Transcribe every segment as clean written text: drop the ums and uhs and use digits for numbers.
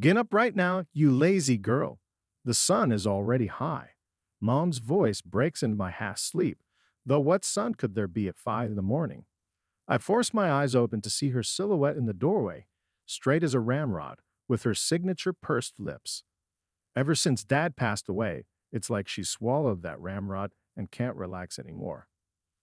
Get up right now, you lazy girl. The sun is already high. Mom's voice breaks into my half sleep, though what sun could there be at 5 in the morning? I force my eyes open to see her silhouette in the doorway, straight as a ramrod, with her signature pursed lips. Ever since Dad passed away, it's like she swallowed that ramrod and can't relax anymore.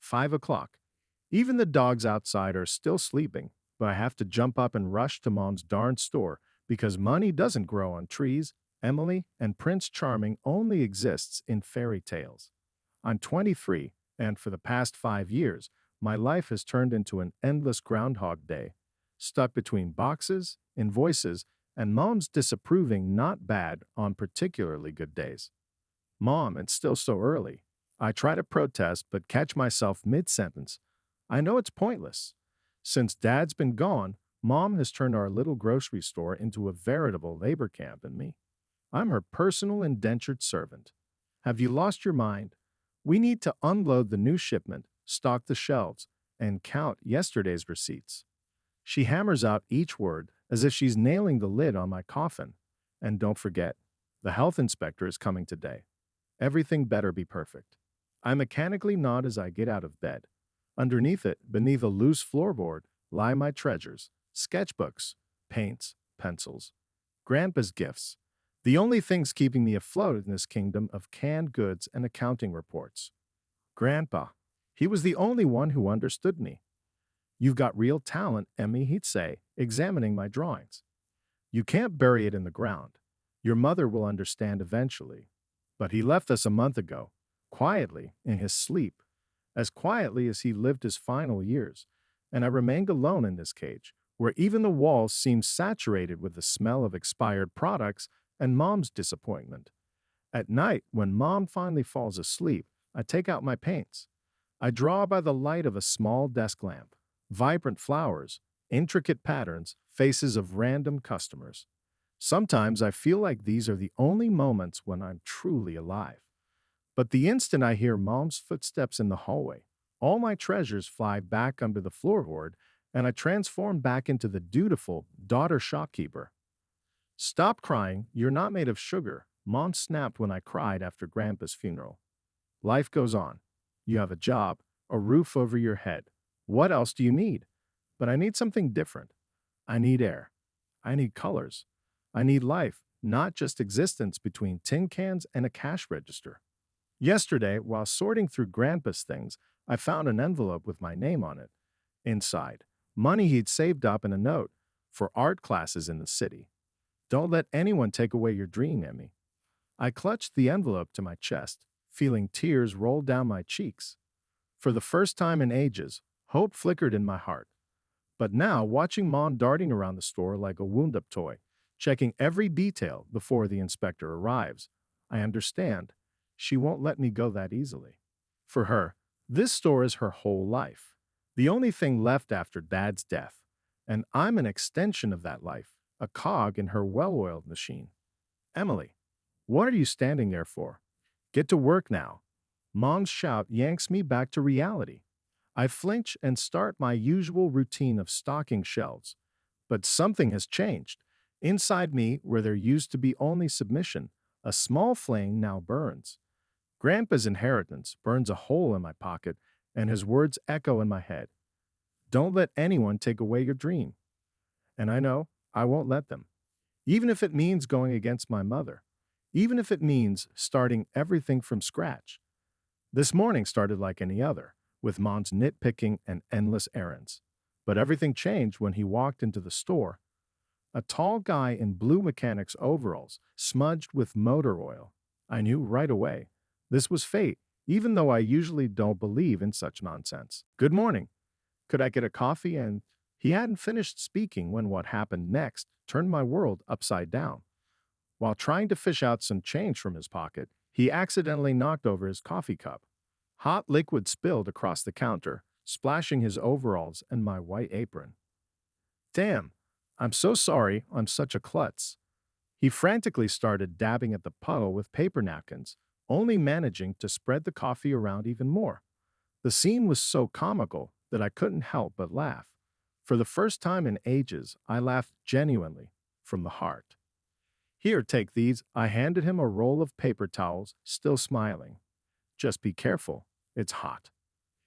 5 o'clock. Even the dogs outside are still sleeping, but I have to jump up and rush to Mom's darn store because money doesn't grow on trees. Emily and Prince Charming only exists in fairy tales. I'm 23, and for the past 5 years, my life has turned into an endless Groundhog Day, stuck between boxes, invoices, and Mom's disapproving not bad on particularly good days. Mom, it's still so early. I try to protest but catch myself mid sentence. I know it's pointless. Since Dad's been gone, Mom has turned our little grocery store into a veritable labor camp in me. I'm her personal indentured servant. Have you lost your mind? We need to unload the new shipment, stock the shelves, and count yesterday's receipts. She hammers out each word as if she's nailing the lid on my coffin. And don't forget, the health inspector is coming today. Everything better be perfect. I mechanically nod as I get out of bed. Underneath it, beneath a loose floorboard, lie my treasures, sketchbooks, paints, pencils, Grandpa's gifts, the only things keeping me afloat in this kingdom of canned goods and accounting reports. Grandpa, he was the only one who understood me. You've got real talent, Emmy, he'd say, examining my drawings. You can't bury it in the ground. Your mother will understand eventually. But he left us a month ago, quietly, in his sleep, as quietly as he lived his final years, and I remained alone in this cage, where even the walls seemed saturated with the smell of expired products and Mom's disappointment. At night, when Mom finally falls asleep, I take out my paints. I draw by the light of a small desk lamp, vibrant flowers, intricate patterns, faces of random customers. Sometimes I feel like these are the only moments when I'm truly alive. But the instant I hear Mom's footsteps in the hallway, all my treasures fly back under the floorboard, and I transform back into the dutiful daughter shopkeeper. Stop crying, you're not made of sugar, Mom snapped when I cried after Grandpa's funeral. Life goes on. You have a job, a roof over your head. What else do you need? But I need something different. I need air. I need colors. I need life, not just existence between tin cans and a cash register. Yesterday, while sorting through Grandpa's things, I found an envelope with my name on it. Inside, money he'd saved up in a note for art classes in the city. Don't let anyone take away your dream, Emmy. I clutched the envelope to my chest, feeling tears roll down my cheeks. For the first time in ages, hope flickered in my heart. But now, watching Mom darting around the store like a wound-up toy, checking every detail before the inspector arrives, I understand she won't let me go that easily. For her, this store is her whole life, the only thing left after Dad's death, and I'm an extension of that life, a cog in her well-oiled machine. Emily, what are you standing there for? Get to work now. Mom's shout yanks me back to reality. I flinch and start my usual routine of stocking shelves. But something has changed. Inside me, where there used to be only submission, a small flame now burns. Grandpa's inheritance burns a hole in my pocket, and his words echo in my head. Don't let anyone take away your dream. And I know I won't let them. Even if it means going against my mother. Even if it means starting everything from scratch. This morning started like any other, with Mom's nitpicking and endless errands. But everything changed when he walked into the store. A tall guy in blue mechanic's overalls, smudged with motor oil. I knew right away. This was fate, even though I usually don't believe in such nonsense. Good morning. Could I get a coffee? And he hadn't finished speaking when what happened next turned my world upside down. While trying to fish out some change from his pocket, he accidentally knocked over his coffee cup. Hot liquid spilled across the counter, splashing his overalls and my white apron. Damn, I'm so sorry I'm such a klutz. He frantically started dabbing at the puddle with paper napkins, only managing to spread the coffee around even more. The scene was so comical that I couldn't help but laugh. For the first time in ages, I laughed genuinely, from the heart. Here, take these. I handed him a roll of paper towels, still smiling. Just be careful. It's hot.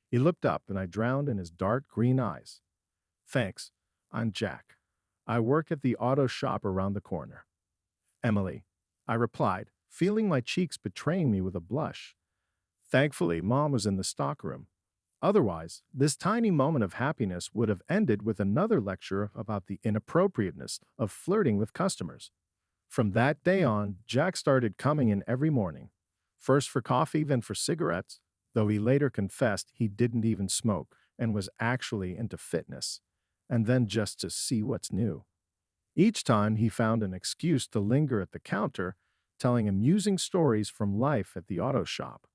He looked up and I drowned in his dark green eyes. Thanks. I'm Jack. I work at the auto shop around the corner. Emily. I replied, feeling my cheeks betraying me with a blush. Thankfully, Mom was in the stockroom. Otherwise, this tiny moment of happiness would have ended with another lecture about the inappropriateness of flirting with customers. From that day on, Jack started coming in every morning, first for coffee, then for cigarettes, though he later confessed he didn't even smoke and was actually into fitness, and then just to see what's new. Each time he found an excuse to linger at the counter, telling amusing stories from life at the auto shop.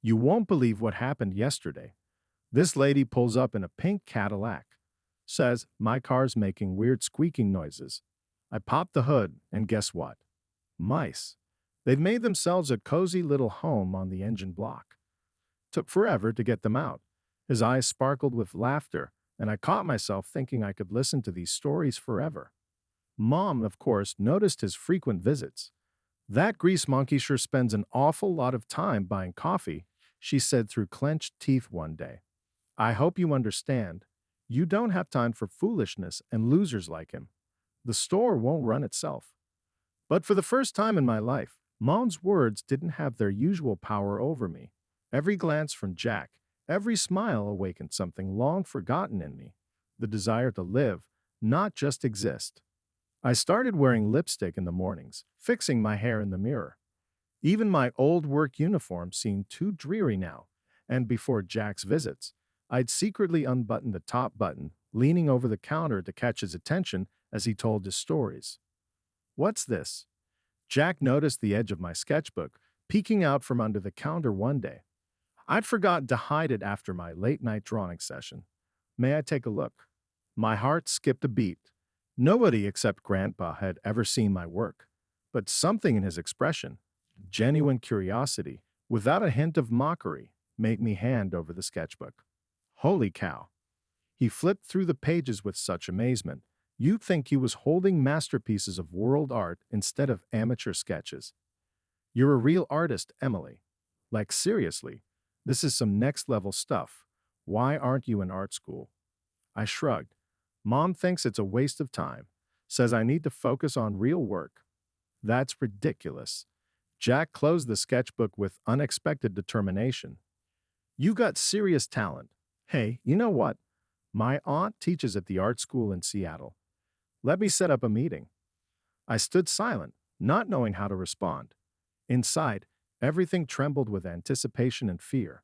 You won't believe what happened yesterday. This lady pulls up in a pink Cadillac. Says, my car's making weird squeaking noises. I pop the hood, and guess what? Mice. They've made themselves a cozy little home on the engine block. Took forever to get them out. His eyes sparkled with laughter, and I caught myself thinking I could listen to these stories forever. Mom, of course, noticed his frequent visits. That grease monkey sure spends an awful lot of time buying coffee, she said through clenched teeth one day. I hope you understand. You don't have time for foolishness and losers like him. The store won't run itself. But for the first time in my life, Mom's words didn't have their usual power over me. Every glance from Jack, every smile awakened something long forgotten in me, the desire to live, not just exist. I started wearing lipstick in the mornings, fixing my hair in the mirror. Even my old work uniform seemed too dreary now, and before Jack's visits, I'd secretly unbutton the top button, leaning over the counter to catch his attention as he told his stories. What's this? Jack noticed the edge of my sketchbook, peeking out from under the counter one day. I'd forgotten to hide it after my late-night drawing session. May I take a look? My heart skipped a beat. Nobody except Grandpa had ever seen my work, but something in his expression, genuine curiosity, without a hint of mockery, made me hand over the sketchbook. Holy cow! He flipped through the pages with such amazement. You'd think he was holding masterpieces of world art instead of amateur sketches. You're a real artist, Emily. Like seriously, this is some next-level stuff. Why aren't you in art school? I shrugged. Mom thinks it's a waste of time. Says I need to focus on real work. That's ridiculous. Jack closed the sketchbook with unexpected determination. You got serious talent. Hey, you know what? My aunt teaches at the art school in Seattle. Let me set up a meeting. I stood silent, not knowing how to respond. Inside, everything trembled with anticipation and fear.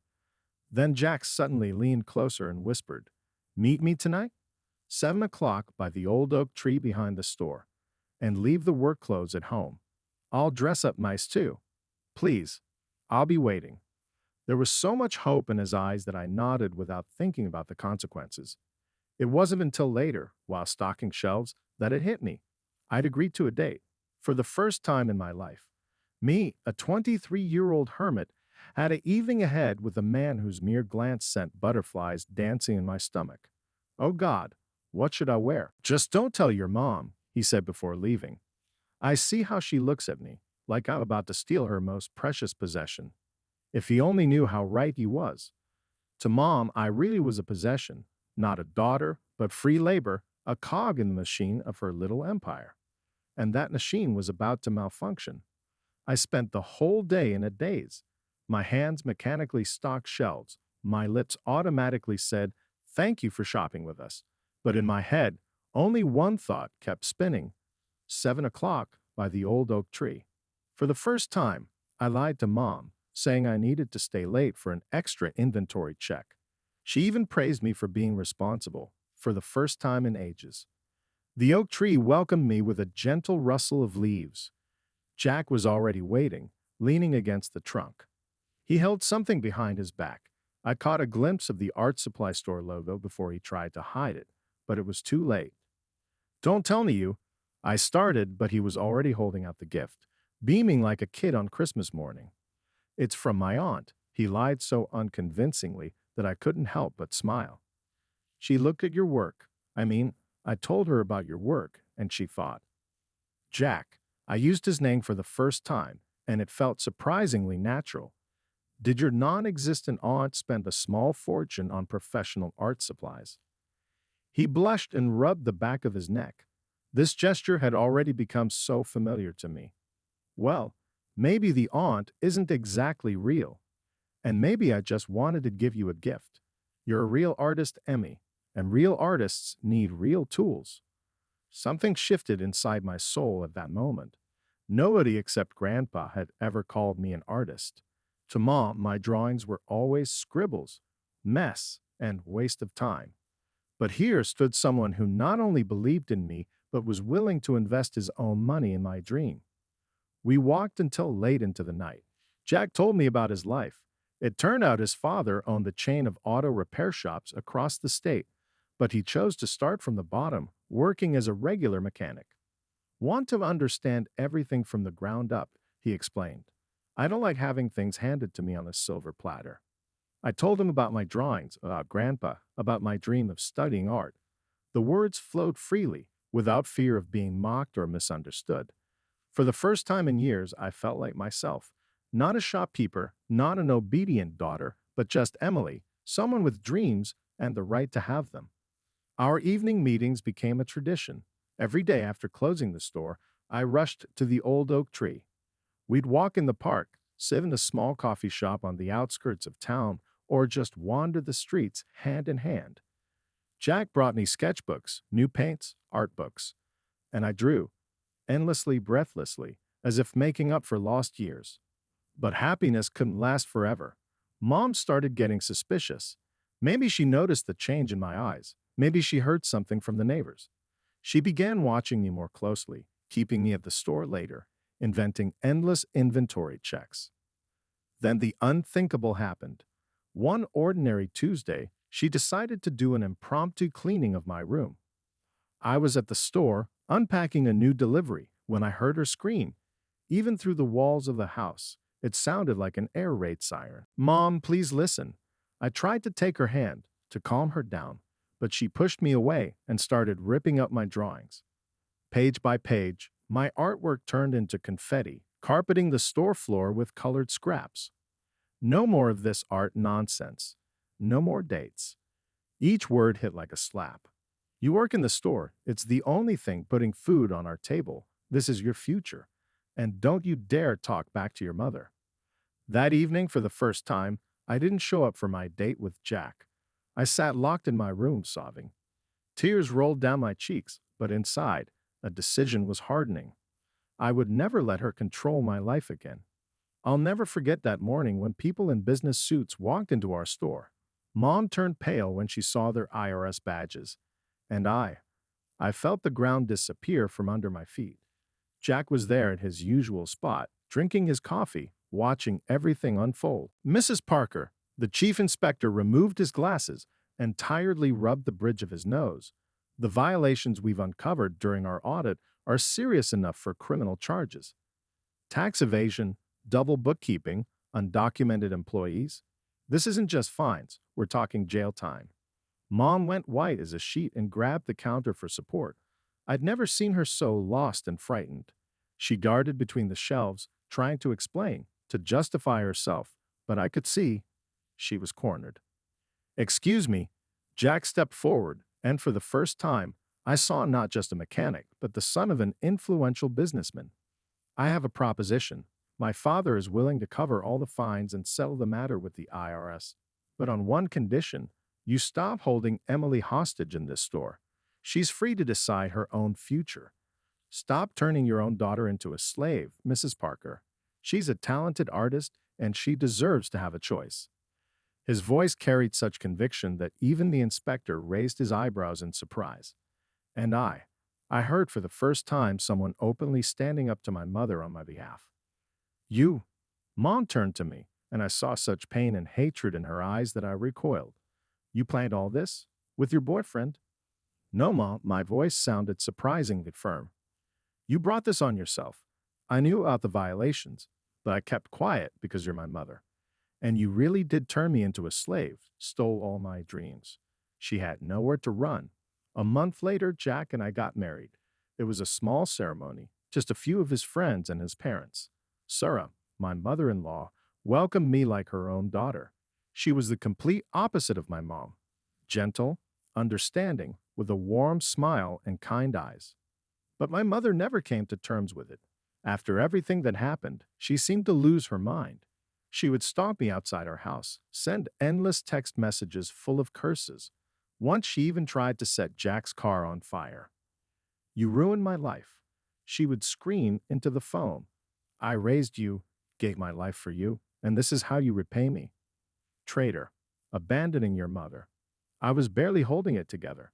Then Jack suddenly leaned closer and whispered, Meet me tonight? 7 o'clock by the old oak tree behind the store. And leave the work clothes at home. I'll dress up nice too. Please, I'll be waiting. There was so much hope in his eyes that I nodded without thinking about the consequences. It wasn't until later, while stocking shelves, that it hit me. I'd agreed to a date. For the first time in my life. Me, a 23-year-old hermit, had an evening ahead with a man whose mere glance sent butterflies dancing in my stomach. Oh God, what should I wear? Just don't tell your mom, he said before leaving. I see how she looks at me, like I'm about to steal her most precious possession. If he only knew how right he was. To Mom, I really was a possession, not a daughter, but free labor, a cog in the machine of her little empire. And that machine was about to malfunction. I spent the whole day in a daze. My hands mechanically stocked shelves. My lips automatically said, Thank you for shopping with us. But in my head, only one thought kept spinning. 7 o'clock by the old oak tree. For the first time, I lied to Mom, saying I needed to stay late for an extra inventory check. She even praised me for being responsible, for the first time in ages. The oak tree welcomed me with a gentle rustle of leaves. Jack was already waiting, leaning against the trunk. He held something behind his back. I caught a glimpse of the art supply store logo before he tried to hide it, but it was too late. Don't tell me you. I started, but he was already holding out the gift, beaming like a kid on Christmas morning. It's from my aunt. He lied so unconvincingly that I couldn't help but smile. She looked at your work. I told her about your work, and she thought. Jack, I used his name for the first time, and it felt surprisingly natural. Did your non existent aunt spend a small fortune on professional art supplies? He blushed and rubbed the back of his neck. This gesture had already become so familiar to me. Well, maybe the aunt isn't exactly real, and maybe I just wanted to give you a gift. You're a real artist, Emmy, and real artists need real tools. Something shifted inside my soul at that moment. Nobody except Grandpa had ever called me an artist. To Mom, my drawings were always scribbles, mess, and waste of time. But here stood someone who not only believed in me, but was willing to invest his own money in my dream. We walked until late into the night. Jack told me about his life. It turned out his father owned the chain of auto repair shops across the state, but he chose to start from the bottom, working as a regular mechanic. Want to understand everything from the ground up, he explained. I don't like having things handed to me on a silver platter. I told him about my drawings, about Grandpa, about my dream of studying art. The words flowed freely, without fear of being mocked or misunderstood. For the first time in years, I felt like myself. Not a shopkeeper, not an obedient daughter, but just Emily, someone with dreams and the right to have them. Our evening meetings became a tradition. Every day after closing the store, I rushed to the old oak tree. We'd walk in the park, sit in a small coffee shop on the outskirts of town, or just wander the streets hand in hand. Jack brought me sketchbooks, new paints, art books, and I drew, endlessly, breathlessly, as if making up for lost years. But happiness couldn't last forever. Mom started getting suspicious. Maybe she noticed the change in my eyes. Maybe she heard something from the neighbors. She began watching me more closely, keeping me at the store later, inventing endless inventory checks. Then the unthinkable happened. One ordinary Tuesday, she decided to do an impromptu cleaning of my room. I was at the store, unpacking a new delivery, when I heard her scream. Even through the walls of the house, it sounded like an air raid siren. Mom, please listen. I tried to take her hand, to calm her down, but she pushed me away and started ripping up my drawings. Page by page, my artwork turned into confetti, carpeting the store floor with colored scraps. No more of this art nonsense. No more dates. Each word hit like a slap. You work in the store. It's the only thing putting food on our table. This is your future. And don't you dare talk back to your mother. That evening, for the first time, I didn't show up for my date with Jack. I sat locked in my room sobbing. Tears rolled down my cheeks, but inside, a decision was hardening. I would never let her control my life again. I'll never forget that morning when people in business suits walked into our store. Mom turned pale when she saw their IRS badges. And I felt the ground disappear from under my feet. Jack was there at his usual spot, drinking his coffee, watching everything unfold. Mrs. Parker, the chief inspector, removed his glasses and tiredly rubbed the bridge of his nose. The violations we've uncovered during our audit are serious enough for criminal charges. Tax evasion, double bookkeeping, undocumented employees. This isn't just fines, we're talking jail time. Mom went white as a sheet and grabbed the counter for support. I'd never seen her so lost and frightened. She darted between the shelves, trying to explain, to justify herself, but I could see she was cornered. Excuse me. Jack stepped forward, and for the first time, I saw not just a mechanic, but the son of an influential businessman. I have a proposition. My father is willing to cover all the fines and settle the matter with the IRS. But on one condition, you stop holding Emily hostage in this store. She's free to decide her own future. Stop turning your own daughter into a slave, Mrs. Parker. She's a talented artist, and she deserves to have a choice. His voice carried such conviction that even the inspector raised his eyebrows in surprise. And I heard for the first time someone openly standing up to my mother on my behalf. You. Mom turned to me, and I saw such pain and hatred in her eyes that I recoiled. You planned all this? With your boyfriend? No, Mom, my voice sounded surprisingly firm. You brought this on yourself. I knew about the violations, but I kept quiet because you're my mother. And you really did turn me into a slave, stole all my dreams. She had nowhere to run. A month later, Jack and I got married. It was a small ceremony, just a few of his friends and his parents. Sarah, my mother-in-law, welcomed me like her own daughter. She was the complete opposite of my mom. Gentle, understanding, with a warm smile and kind eyes. But my mother never came to terms with it. After everything that happened, she seemed to lose her mind. She would stalk me outside our house, send endless text messages full of curses. Once she even tried to set Jack's car on fire. "You ruined my life," she would scream into the phone. "I raised you, gave my life for you, and this is how you repay me. Traitor, abandoning your mother." I was barely holding it together.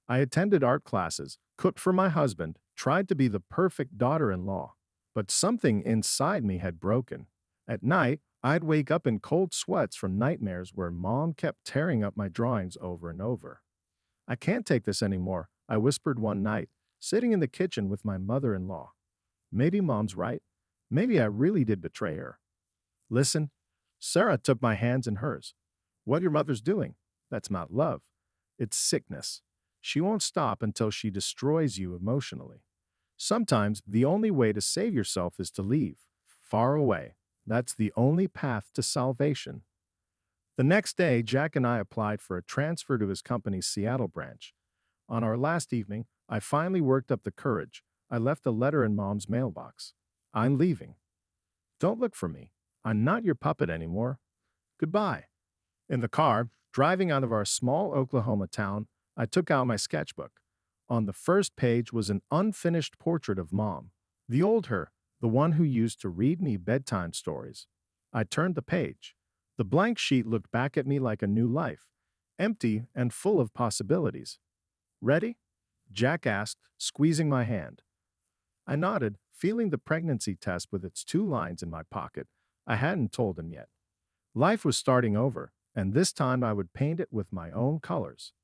I attended art classes, cooked for my husband, tried to be the perfect daughter-in-law. But something inside me had broken. At night, I'd wake up in cold sweats from nightmares where Mom kept tearing up my drawings over and over. "I can't take this anymore," I whispered one night, sitting in the kitchen with my mother-in-law. Maybe Mom's right. Maybe I really did betray her. "Listen." Sarah took my hands in hers. "What your mother's doing, that's not love. It's sickness. She won't stop until she destroys you emotionally. Sometimes the only way to save yourself is to leave. Far away. That's the only path to salvation." The next day, Jack and I applied for a transfer to his company's Seattle branch. On our last evening, I finally worked up the courage. I left a letter in Mom's mailbox. "I'm leaving. Don't look for me. I'm not your puppet anymore. Goodbye." In the car, driving out of our small Oklahoma town, I took out my sketchbook. On the first page was an unfinished portrait of Mom, the old her, the one who used to read me bedtime stories. I turned the page. The blank sheet looked back at me like a new life, empty and full of possibilities. "Ready?" Jack asked, squeezing my hand. I nodded, feeling the pregnancy test with its 2 lines in my pocket. I hadn't told him yet. Life was starting over, and this time I would paint it with my own colors.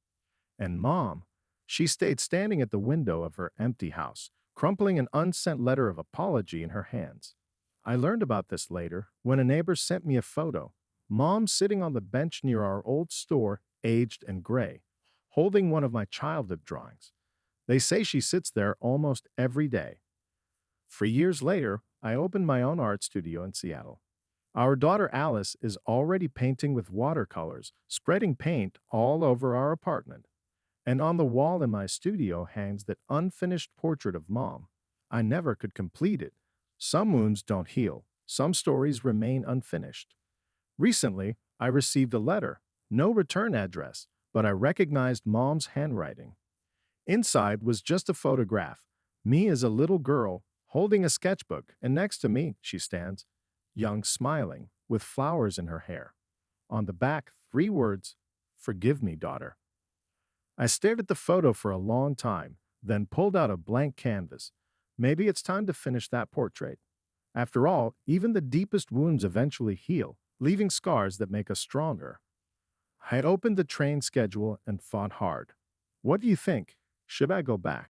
And Mom, she stayed standing at the window of her empty house, crumpling an unsent letter of apology in her hands. I learned about this later when a neighbor sent me a photo. Mom sitting on the bench near our old store, aged and gray, holding one of my childhood drawings. They say she sits there almost every day. For years later, I opened my own art studio in Seattle. Our daughter Alice is already painting with watercolors, spreading paint all over our apartment. And on the wall in my studio hangs that unfinished portrait of Mom. I never could complete it. Some wounds don't heal. Some stories remain unfinished. Recently, I received a letter, no return address, but I recognized Mom's handwriting. Inside was just a photograph, me as a little girl, holding a sketchbook, and next to me she stands, young, smiling, with flowers in her hair. On the back, 3 words, "Forgive me, daughter." I stared at the photo for a long time, then pulled out a blank canvas. Maybe it's time to finish that portrait. After all, even the deepest wounds eventually heal, leaving scars that make us stronger. I had opened the train schedule and fought hard. What do you think? Should I go back?